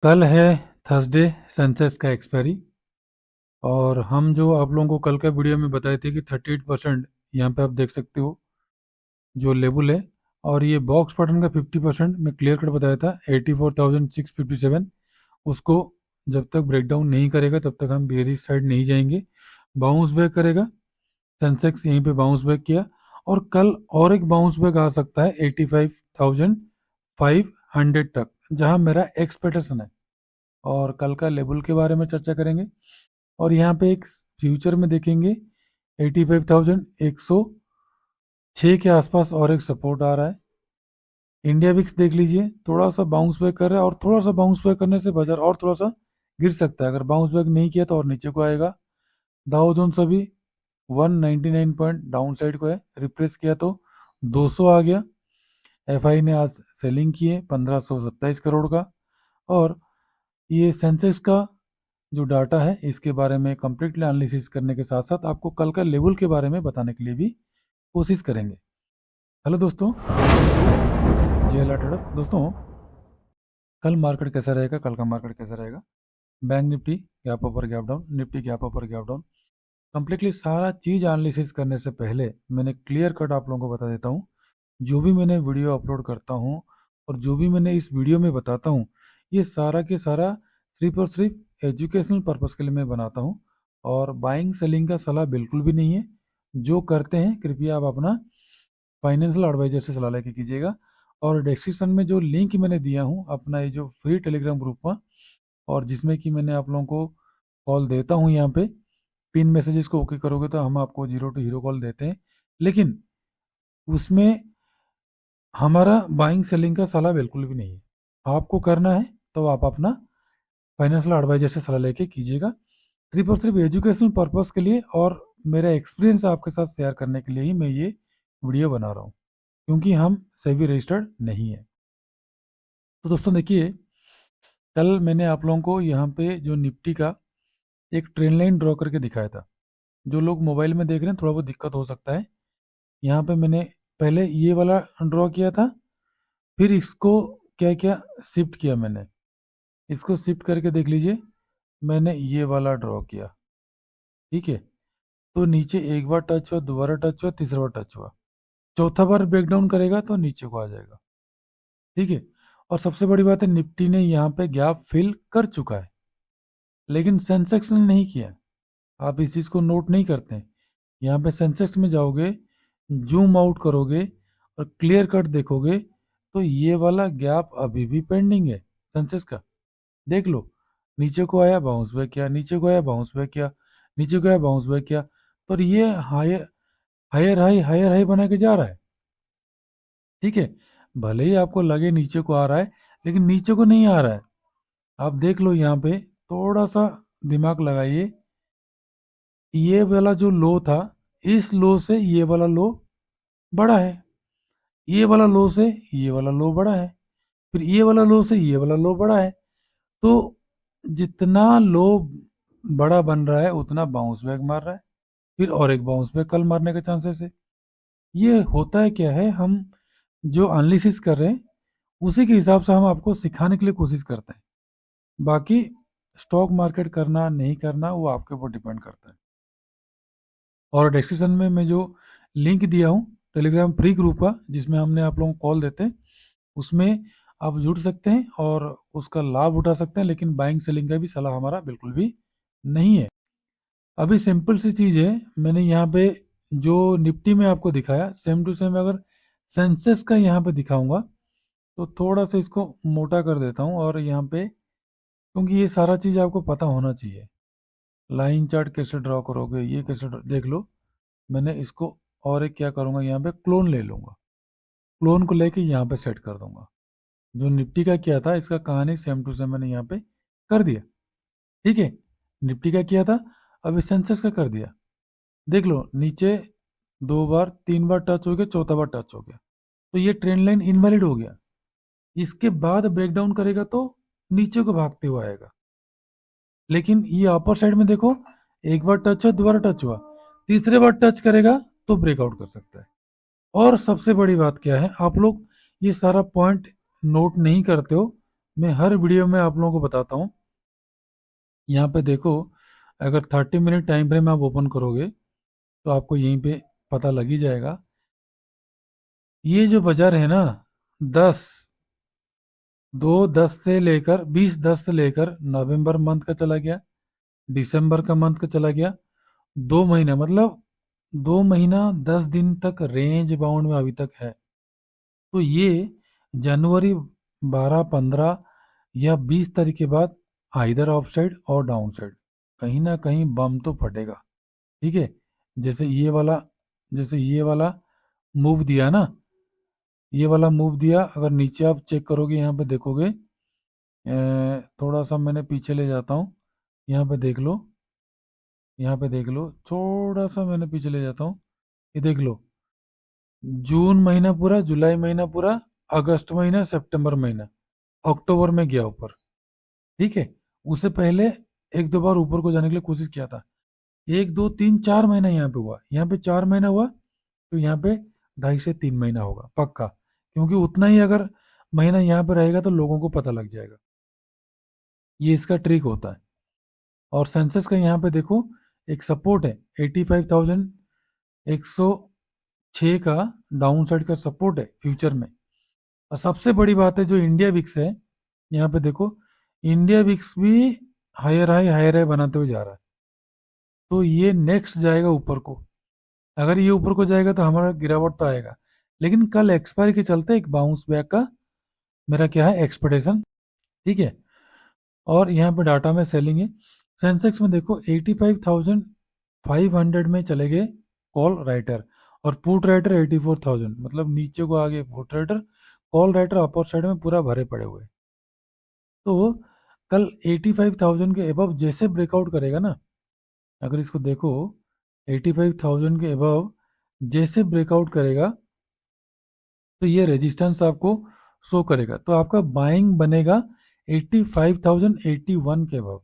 कल है Thursday, Sensex का एक्सपायरी। और हम जो आप लोगों को कल का वीडियो में बताए थे कि 38% यहाँ पे आप देख सकते हो जो लेवल है। और ये बॉक्स पैटर्न का 50% मैं क्लियर कट बताया था 84,657। उसको जब तक ब्रेकडाउन नहीं करेगा तब तक हम बेयरिश साइड नहीं जाएंगे। बाउंस बैक करेगा, सेंसेक्स यहीं पे बाउंस बैक किया। और कल और एक बाउंस बैक आ सकता है 85,500 तक, जहां मेरा एक्सपेक्टेशन है। और कल का लेवल के बारे में चर्चा करेंगे। और यहाँ पे एक फ्यूचर में देखेंगे 85,106 के आसपास और एक सपोर्ट आ रहा है। इंडिया विक्स देख लीजिए, थोड़ा सा बाउंस बैक कर रहा है और थोड़ा सा बाउंस बैक करने से बाजार और थोड़ा सा गिर सकता है। अगर बाउंस बैक नहीं किया तो और नीचे को आएगा। दाउ जोन्स अभी 199 पॉइंट डाउन साइड को है, रिप्रेस किया तो 200 आ गया। एफआई ने आज सेलिंग की है 1527 करोड़ का। और ये सेंसेक्स का जो डाटा है इसके बारे में कंप्लीटली एनालिसिस करने के साथ साथ आपको कल का लेवल के बारे में बताने के लिए भी कोशिश करेंगे। हेलो दोस्तों, जय ट्रेडर्स। दोस्तों, कल मार्केट कैसा रहेगा? कल का मार्केट कैसा रहेगा? बैंक निफ्टी गैप अपर गैप डाउन, निफ्टी गैप अपर गैप डाउन। कंप्लीटली सारा चीज एनालिसिस करने से पहले मैंने क्लियर कट आप लोगों को बता देता हूँ। जो भी मैंने वीडियो अपलोड करता हूँ और जो भी मैंने इस वीडियो में बताता हूँ, ये सारा के सारा सिर्फ और सिर्फ एजुकेशनल पर्पस के लिए मैं बनाता हूँ। और बाइंग सेलिंग का सलाह बिल्कुल भी नहीं है। जो करते हैं कृपया आप अपना फाइनेंशियल एडवाइजर से सलाह लेके कीजिएगा। और डिस्क्रिप्शन में जो लिंक मैंने दिया हूँ अपना ये जो फ्री टेलीग्राम ग्रुप में, और जिसमें कि मैंने आप लोगों को कॉल देता हूँ, यहाँ पे पिन मैसेजेस को ओके करोगे तो हम आपको 0 to हीरो कॉल देते हैं। लेकिन उसमें हमारा बाइंग सेलिंग का सलाह बिल्कुल भी नहीं है। आपको करना है तो आप अपना फाइनेंशियल एडवाइजर से सलाह लेके कीजिएगा। सिर्फ और सिर्फ एजुकेशनल पर्पस के लिए और मेरा एक्सपीरियंस आपके साथ शेयर करने के लिए ही मैं ये वीडियो बना रहा हूँ, क्योंकि हम सेबी रजिस्टर्ड नहीं है। तो दोस्तों देखिए, कल मैंने आप लोगों को यहाँ पे जो निफ्टी का एक ट्रेंड लाइन ड्रॉ करके दिखाया था। जो लोग मोबाइल में देख रहे हैं थोड़ा बहुत दिक्कत हो सकता है। यहाँ पे मैंने पहले ये वाला ड्रॉ किया था, फिर इसको क्या क्या शिफ्ट किया मैंने। इसको शिफ्ट करके देख लीजिए, मैंने ये वाला ड्रॉ किया। ठीक है, तो नीचे एक बार टच हुआ, दोबारा टच हुआ, तीसरा बार टच हुआ, चौथा बार ब्रेकडाउन करेगा तो नीचे को आ जाएगा। ठीक है, और सबसे बड़ी बात है निफ्टी ने यहाँ पे गैप फिल कर चुका है, लेकिन सेंसेक्स ने नहीं किया। आप इस चीज़ को नोट नहीं करते हैं। यहाँ पे सेंसेक्स में जाओगे, जूम आउट करोगे और क्लियर कट देखोगे तो ये वाला गैप अभी भी पेंडिंग है सेंसेक्स का। देख लो, नीचे को आया बाउंस बैक किया, नीचे को आया बाउंस बैक किया, नीचे को आया बाउंस बैक किया। तो ये हायर हायर हाई बना के जा रहा है। ठीक है, भले ही आपको लगे नीचे को आ रहा है, लेकिन नीचे को नहीं आ रहा है। आप देख लो यहाँ पे, थोड़ा सा दिमाग लगाइए। ये वाला जो लो था, इस लो से ये वाला लो बड़ा है, ये वाला लो से ये वाला लो बड़ा है, फिर ये वाला लो से ये वाला लो बड़ा है। तो जितना लो बड़ा बन रहा है उतना बाउंस बैक मार रहा है, फिर और एक बाउंस बैक कल मारने के चांसेस है। ये होता है क्या है, हम जो एनालिसिस कर रहे हैं उसी के हिसाब से हम आपको सिखाने के लिए कोशिश करते हैं। बाकी स्टॉक मार्केट करना नहीं करना वो आपके ऊपर डिपेंड करता है। और डिस्क्रिप्शन में मैं जो लिंक दिया हूँ टेलीग्राम फ्री ग्रुप का, जिसमें हमने आप लोगों को कॉल देते हैं, उसमें आप जुड़ सकते हैं और उसका लाभ उठा सकते हैं। लेकिन बाइंग सेलिंग का भी सलाह हमारा बिल्कुल भी नहीं है। अभी सिंपल सी चीज़ है, मैंने यहाँ पे जो निफ्टी में आपको दिखाया सेम टू सेम अगर सेंसेस का यहाँ पे दिखाऊंगा तो थोड़ा सा इसको मोटा कर देता हूँ। और यहाँ पे क्योंकि ये सारा चीज़ आपको पता होना चाहिए, लाइन चार्ट कैसे ड्रॉ करोगे, ये कैसे देख लो। मैंने इसको और एक क्या करूँगा, यहाँ पे क्लोन ले लूँगा, क्लोन को लेके यहाँ पे सेट कर दूंगा। जो निफ्टी का किया था इसका कहानी सेम टू सेम मैंने यहाँ पे कर दिया। ठीक है, निफ्टी का किया था, अभी सेंसेक्स का कर दिया। देख लो, नीचे 2 बार 3 बार टच हो गया, चौथा बार टच हो गया, तो ये ट्रेंड लाइन इनवैलिड हो गया। इसके बाद ब्रेकडाउन करेगा तो नीचे को भागते हुए आएगा। लेकिन ये अपर साइड में देखो, एक बार टच हुआ, दोबारा टच हुआ, तीसरे बार टच करेगा तो ब्रेकआउट कर सकता है। और सबसे बड़ी बात क्या है, आप लोग ये सारा पॉइंट नोट नहीं करते हो। मैं हर वीडियो में आप लोगों को बताता हूँ। यहाँ पे देखो, अगर 30 मिनट टाइम फ्रेम आप ओपन करोगे तो आपको यहीं पे पता लग ही जाएगा। ये जो बाजार है ना, 10 2/10 से लेकर 20/10 से लेकर नवंबर मंथ का चला गया, दिसंबर का मंथ का चला गया, 2 महीना मतलब 2 महीना 10 दिन तक रेंज बाउंड में अभी तक है। तो ये जनवरी 12 15 या 20 तारीख के बाद आइदर ऑफ साइड और डाउन साइड कहीं ना कहीं बम तो फटेगा। ठीक है, जैसे ये वाला जैसे ये वाला मूव दिया ना, ये वाला मूव दिया, अगर नीचे आप चेक करोगे यहाँ पे देखोगे, थोड़ा सा मैंने पीछे ले जाता हूँ, यहाँ पे देख लो, यहाँ पे देख लो, थोड़ा सा मैंने पीछे ले जाता हूँ, ये देख लो, जून महीना पूरा, जुलाई महीना पूरा, अगस्त महीना, सितंबर महीना, अक्टूबर में गया ऊपर। ठीक है, उससे पहले एक दो बार ऊपर को जाने के लिए कोशिश किया था, 1 2 3 4 महीना यहाँ पे हुआ, यहाँ पे 4 महीना हुआ, तो यहाँ पे 2.5 से 3 महीना होगा पक्का, क्योंकि उतना ही अगर महीना यहाँ पे रहेगा तो लोगों को पता लग जाएगा। ये इसका ट्रिक होता है। और सेंसेक्स का यहाँ पे देखो, एक सपोर्ट है 85,106 का, डाउन साइड का सपोर्ट है फ्यूचर में। और सबसे बड़ी बात है जो इंडिया विक्स है, यहाँ पे देखो, इंडिया विक्स भी हायर हाई बनाते हुए जा रहा है। तो ये नेक्स्ट जाएगा ऊपर को, अगर ये ऊपर को जाएगा तो हमारा गिरावट तो आएगा, लेकिन कल एक्सपायरी के चलते एक बाउंस बैक का मेरा क्या है एक्सपेक्टेशन। ठीक है, और यहाँ पे डाटा में सेलिंग है। सेंसेक्स में देखो 85,500 में चले गए कॉल राइटर, और पुट राइटर 84,000, मतलब नीचे को आगे put writer, call writer upper side में पूरा भरे पड़े हुए। तो कल 85,000 के अबव जैसे ब्रेकआउट करेगा ना, अगर इसको देखो 85,000 के अबव जैसे ब्रेकआउट करेगा तो ये रेजिस्टेंस आपको शो करेगा, तो आपका बाइंग बनेगा 85,081 के अबव,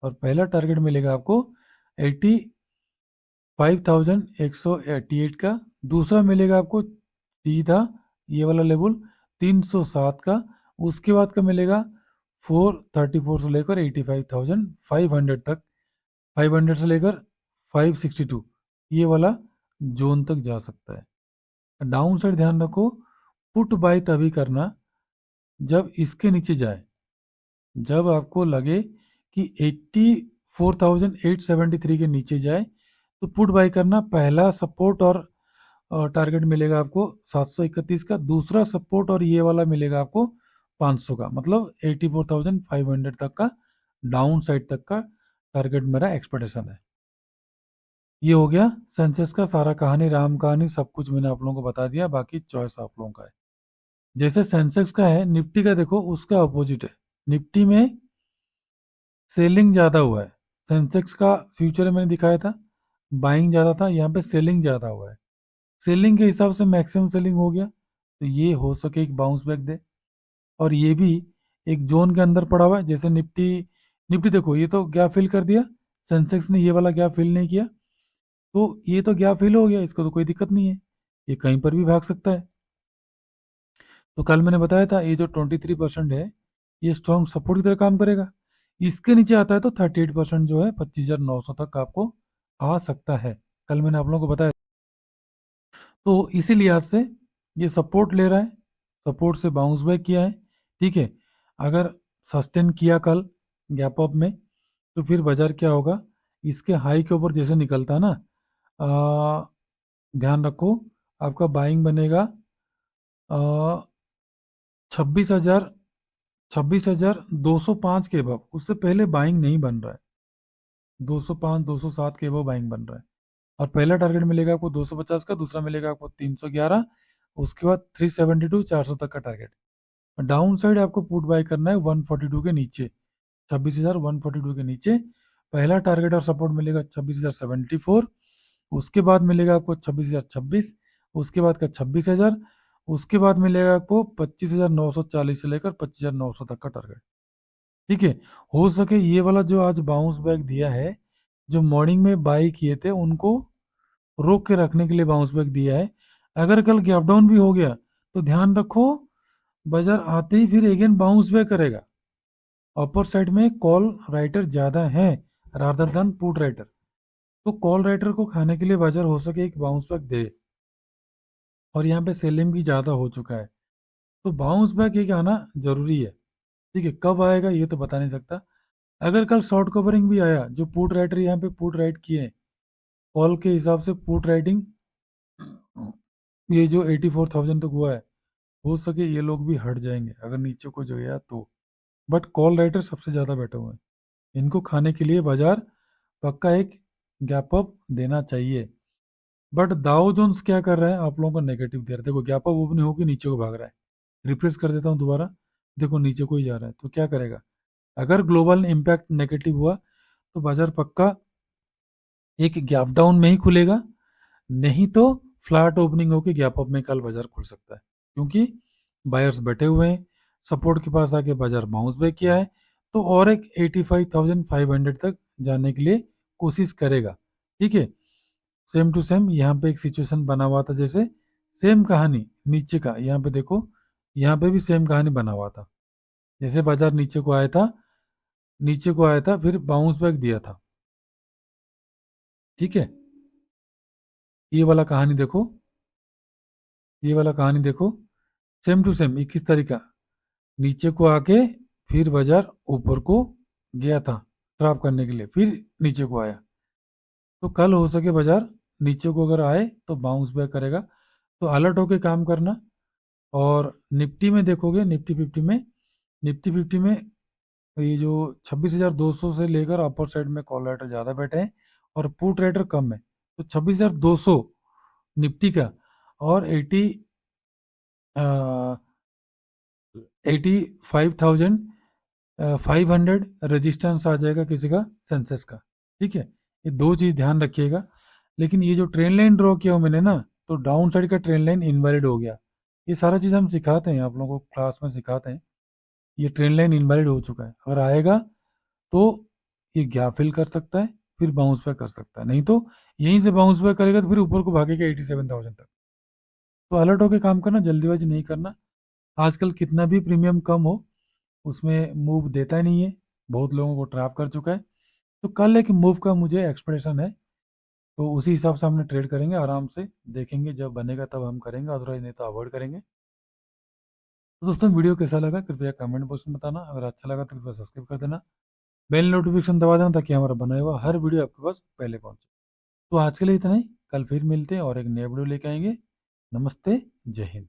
और पहला टारगेट मिलेगा आपको 85,188 का, दूसरा मिलेगा आपको सीधा ये वाला लेवल 307 का, उसके बाद का मिलेगा 434 से लेकर 85,500 तक, 500 से लेकर 562, ये वाला जोन तक जा सकता है। डाउन साइड ध्यान रखो, पुट बाय तभी करना जब इसके नीचे जाए, जब आपको लगे कि 84,873 के नीचे जाए तो पुट बाय करना। पहला सपोर्ट और टारगेट मिलेगा आपको 731 का, दूसरा सपोर्ट और ये वाला मिलेगा आपको 500 का, मतलब 84,500 तक का डाउन साइड तक का टारगेट मेरा एक्सपेक्टेशन है। ये हो गया सेंसेक्स का सारा कहानी, राम कहानी, सब कुछ मैंने आप लोगों को बता दिया, बाकी चॉइस आप लोगों का है। जैसे सेंसेक्स का है, निफ्टी का देखो उसका अपोजिट है। निफ्टी में सेलिंग ज़्यादा हुआ है, सेंसेक्स का फ्यूचर में मैंने दिखाया था बाइंग ज़्यादा था, यहाँ पे सेलिंग ज़्यादा हुआ है। सेलिंग के हिसाब से मैक्सिमम सेलिंग हो गया, तो ये हो सके एक बाउंस बैक दे, और ये भी एक जोन के अंदर पड़ा हुआ है। जैसे निफ्टी निफ्टी देखो, ये तो गैप फिल कर दिया, सेंसेक्स ने ये वाला गैप फिल नहीं किया, तो ये तो गैप फिल हो गया, इसको तो कोई दिक्कत नहीं है, ये कहीं पर भी भाग सकता है। तो कल मैंने बताया था ये जो 23% है ये स्ट्रॉन्ग सपोर्ट की तरह काम करेगा, इसके नीचे आता है तो 38% जो है 25,900 तक आपको आ सकता है, कल मैंने आप लोगों को बताया। तो इसी लिहाज से ये सपोर्ट ले रहा है, सपोर्ट से बाउंस बैक किया है। ठीक है, अगर सस्टेन किया कल गैप अप में तो फिर बाजार क्या होगा, इसके हाई के ऊपर जैसे निकलता है ना, ध्यान रखो आपका बाइंग बनेगा 26,000 26,205 के अबव, उससे पहले बाइंग नहीं बन रहा है, 205 207 के अबव बाइंग बन रहा है। और पहला टारगेट मिलेगा आपको 250 का, दूसरा मिलेगा आपको 311, उसके बाद 372 400 तक का टारगेट। डाउन साइड आपको पुट बाय करना है 142 के नीचे, 26,142 के नीचे पहला टारगेट और सपोर्ट मिलेगा 26,074, उसके बाद मिलेगा आपको 26,026, उसके बाद का 26,000, उसके बाद मिलेगा आपको 25,940 से लेकर 25,900 तक का टारगेट। ठीक है, हो सके ये वाला जो आज बाउंस बैक दिया है, जो मॉर्निंग में बाई किए थे उनको रोक के रखने के लिए बाउंस बैक दिया है। अगर कल गैप डाउन भी हो गया तो ध्यान रखो बाजार आते ही फिर अगेन बाउंस बैक करेगा, अपर साइड में कॉल राइटर ज़्यादा है रादर देन पुट राइटर, तो कॉल राइटर को खाने के लिए बाजार हो सके एक बाउंस बैक दे, और यहाँ पे सेलिंग भी ज़्यादा हो चुका है, तो बाउंस बैक एक आना जरूरी है। ठीक है, कब आएगा ये तो बता नहीं सकता। अगर कल शॉर्ट कवरिंग भी आया, जो पुट राइटर यहाँ पे पुट राइट किए हैं कॉल के हिसाब से, पुट राइटिंग ये जो 84,000 तक हुआ है, हो सके ये लोग भी हट जाएंगे अगर नीचे को जो गया तो। बट कॉल राइटर सबसे ज़्यादा बैठे हुए हैं, इनको खाने के लिए बाजार पक्का एक गैप अप देना चाहिए। बट दाउ जोन्स क्या कर रहा है, आप लोगों को नेगेटिव दे रहा है। देखो गैप अप ओपन होकर नीचे को भाग रहा है, रिप्लेस कर देता हूँ दोबारा, देखो नीचे को ही जा रहा है, तो क्या करेगा, अगर ग्लोबल इम्पैक्ट नेगेटिव हुआ तो बाजार पक्का एक गैप डाउन में ही खुलेगा, नहीं तो फ्लैट ओपनिंग होकर गैप अप में कल बाजार खुल सकता है, क्योंकि बायर्स बैठे हुए हैं, सपोर्ट के पास आके बाजार बाउंस बैक किया है, तो और एक 85,500 तक जाने के लिए कोशिश करेगा। ठीक है, सेम टू सेम यहाँ पे एक सिचुएशन बना हुआ था, जैसे सेम कहानी नीचे का, यहाँ पे देखो, यहाँ पे भी सेम कहानी बना हुआ था, जैसे बाजार नीचे को आया था, नीचे को आया था फिर बाउंस बैक दिया था। ठीक है, ये वाला कहानी देखो, ये वाला कहानी देखो, सेम टू सेम 21 तारीख का, नीचे को आके फिर बाजार ऊपर को गया था ट्रैप करने के लिए, फिर नीचे को आया, तो कल हो सके बाजार नीचे को अगर आए तो बाउंस बैक करेगा, तो अलर्ट होके काम करना। और निफ्टी में देखोगे, निफ्टी फिफ्टी में ये जो 26,200 से लेकर अपर साइड में कॉल राइटर ज़्यादा बैठे हैं और पुट राइटर कम है, तो 26,200 निफ्टी का, और 85,500 रेजिस्टेंस आ जाएगा किसी का, सेंसेस का। ठीक है, ये दो चीज़ ध्यान रखिएगा। लेकिन ये जो ट्रेंड लाइन ड्रॉ किया हूँ मैंने ना, तो डाउन साइड का ट्रेंड लाइन इनवैलिड हो गया, ये सारा चीज़ हम सिखाते हैं आप लोगों को, क्लास में सिखाते हैं। ये ट्रेंड लाइन इनवैलिड हो चुका है, अगर आएगा तो ये गैप फिल कर सकता है, फिर बाउंस बैक कर सकता है, नहीं तो यहीं से बाउंस बैक करेगा तो फिर ऊपर को भागेगा 87,000 तक। तो अलर्ट होकर काम करना, जल्दीबाजी नहीं करना। आजकल कितना भी प्रीमियम कम हो, उसमें मूव देता ही नहीं है, बहुत लोगों को ट्रैप कर चुका है। तो कल एक मूव का मुझे एक्सपेक्टेशन है, तो उसी हिसाब से हमने ट्रेड करेंगे, आराम से देखेंगे, जब बनेगा तब हम करेंगे, अदरवाइज नहीं तो अवॉइड करेंगे। तो दोस्तों वीडियो कैसा लगा कृपया कमेंट बॉक्स में बताना, अगर अच्छा लगा तो कृपया सब्सक्राइब कर देना, बेल नोटिफिकेशन दबा देना, ताकि हमारा बनाया हुआ हर वीडियो आपके पास पहले पहुंचे। तो आज के लिए इतना ही, कल फिर मिलते हैं और एक नया वीडियो लेके आएंगे। नमस्ते, जय हिंद।